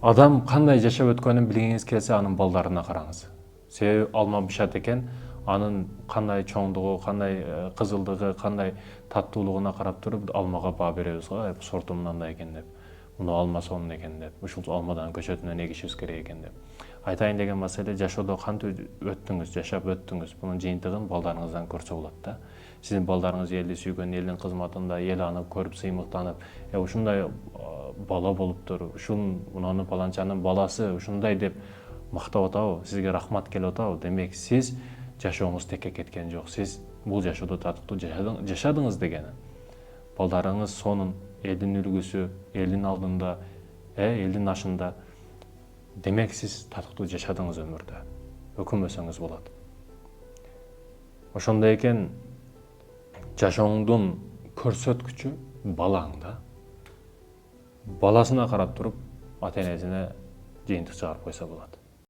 Адам кандай жашап өткөнүн билгиңиз келсе, анын балдарына караңыз. Себеби алма бышат экен, анын кандай чоңдугу, кандай кызылдыгы, кандай таттуулугуна карап туруп алмага баа беребиз го, сорту мындай экен деп. Муну алма сонун экен деп, ушул алмадан көчөтүнөн эгишибиз керек экен деп. Айтайын деген маселе, жашоодо кантип өттүңүз, жашап өттүңүз, мунун жыйынтыгын балдарыңыздан көрсө болот да. Сиздин балдарыңыз элди сүйгөн, элдин кызматында, эл аны көрүп сыймыктанып, ушундай бала болуптур, ушун мунун паланчанын баласы ушундай деп мактап атабы, сизге рахмат келип атабы, демек сиз жашооңуз текке кеткен жок, сиз бул жашоодо татыктуу жашадыңыз дегени. Балдарыңыз сонун, элдин үлгүсү, элдин алдында, элдин ашында, демек сиз татыктуу жашадыңыз өмүрдө, өкүнбөсөңүз болот. Ошондой экен, жашооңдун көрсөткүчү балаң да. Баласына карап туруп, ата энесине жыйынтык чыгарып койсо болот.